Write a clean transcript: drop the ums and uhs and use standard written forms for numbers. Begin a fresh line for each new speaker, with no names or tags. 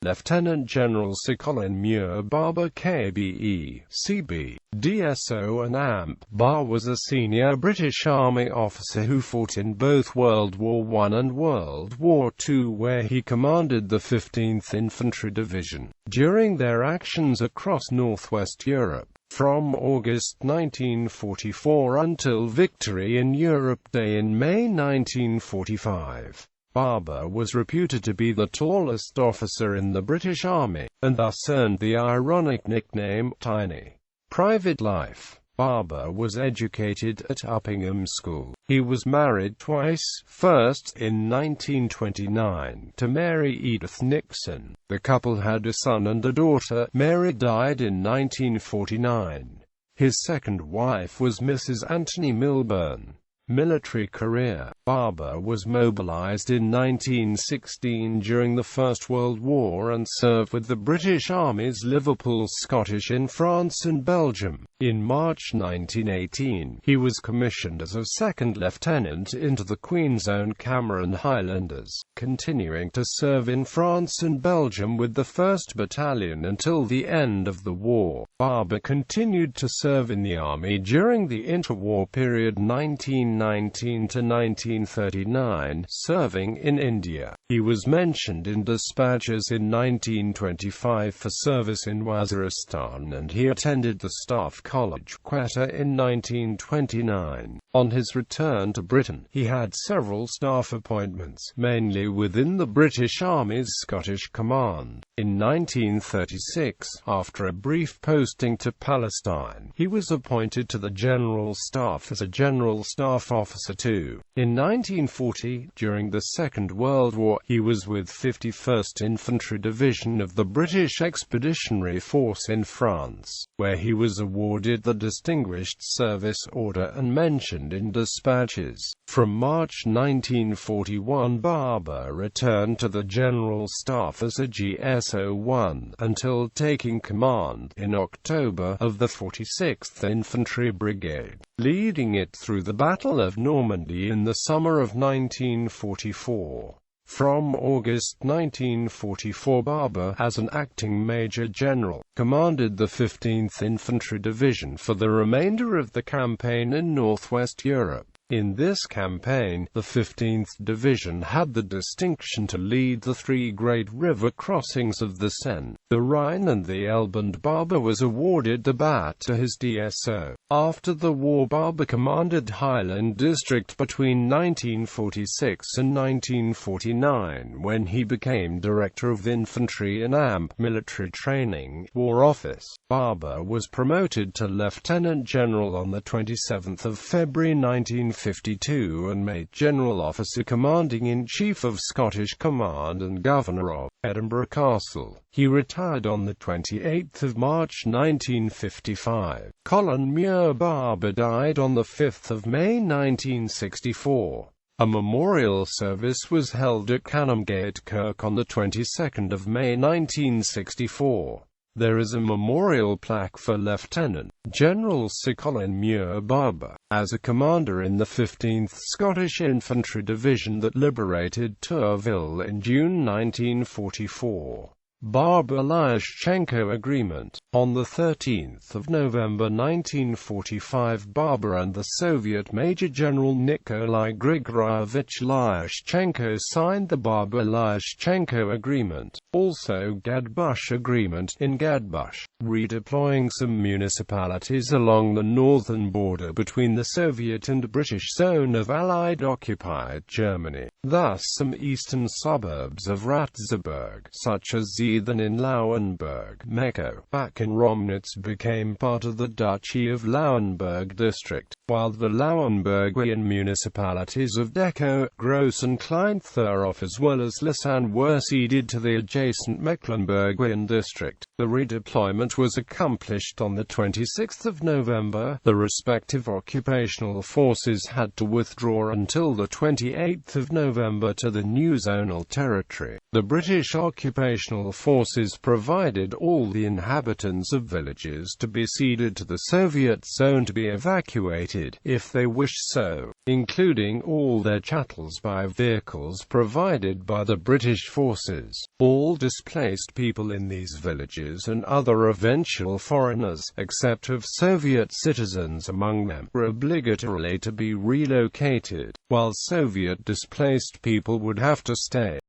Lieutenant General Sir Colin Muir Barber KBE, CB, DSO and AMP. Barber was a senior British Army officer who fought in both World War I and World War II, where he commanded the 15th Infantry Division during their actions across northwest Europe, from August 1944 until victory in Europe Day in May 1945. Barber was reputed to be the tallest officer in the British Army, and thus earned the ironic nickname Tiny. Private life. Barber was educated at Uppingham School. He was married twice, first, in 1929, to Mary Edith Nixon. The couple had a son and a daughter. Mary died in 1949. His second wife was Mrs. Anthony Milburn. Military career. Barber was mobilized in 1916 during the First World War and served with the British Army's Liverpool Scottish in France and Belgium. In March 1918, he was commissioned as a second lieutenant into the Queen's Own Cameron Highlanders, continuing to serve in France and Belgium with the 1st Battalion until the end of the war. Barber continued to serve in the Army during the interwar period 1919 to 1939, serving in India. He was mentioned in dispatches in 1925 for service in Waziristan, and he attended the Staff College, Quetta, in 1929. On his return to Britain, he had several staff appointments, mainly within the British Army's Scottish Command. In 1936, after a brief posting to Palestine, he was appointed to the General Staff as a General Staff Officer too. In 1940, during the Second World War, he was with 51st Infantry Division of the British Expeditionary Force in France, where he was awarded the Distinguished Service Order and mentioned in dispatches. From March 1941, Barber returned to the General Staff as a GSO-1, until taking command, in October, of the 46th Infantry Brigade, leading it through the Battle of Normandy in the summer of 1944. From August 1944, Barber, as an acting Major General, commanded the 15th Infantry Division for the remainder of the campaign in northwest Europe. In this campaign, the 15th Division had the distinction to lead the three great river crossings of the Seine, the Rhine and the Elbe, and Barber was awarded the bat to his DSO. After the war, Barber commanded Highland District between 1946 and 1949, when he became Director of Infantry and AMP Military Training, War Office. Barber was promoted to Lieutenant General on the 27th of February 1952 and made General Officer Commanding-in-Chief of Scottish Command and Governor of Edinburgh Castle. He retired on the 28th of March 1955. Colin Muir Barber died on the 5th of May 1964. A memorial service was held at Canongate Kirk on the 22nd of May 1964. There is a memorial plaque for Lieutenant General Sir Colin Muir Barber, as a commander in the 15th Scottish Infantry Division that liberated Tourville in June 1944. Barber-Lyashchenko Agreement. On the 13th of November 1945, Barber and the Soviet Major General Nikolai Grigorovich Lyashchenko signed the Barber-Lyashchenko Agreement, also Gadbush Agreement, in Gadbush, redeploying some municipalities along the northern border between the Soviet and British zone of Allied-occupied Germany. Thus some eastern suburbs of Ratzeburg, such as Zeithen in Lauenburg, Mecco, back in Romnitz, became part of the Duchy of Lauenburg district, while the Lauenburgian municipalities of Dechau, Gross and Kleinthurov as well as Lausanne were ceded to the adjacent Mecklenburgian district. The redeployment was accomplished on the 26th of November. The respective occupational forces had to withdraw until the 28th of November to the new zonal territory. The British occupational forces provided all the inhabitants of villages to be ceded to the Soviet zone to be evacuated, if they wished so, including all their chattels by vehicles provided by the British forces. All displaced people in these villages and other eventual foreigners, except of Soviet citizens among them, were obligatorily to be relocated, while Soviet displaced people would have to stay.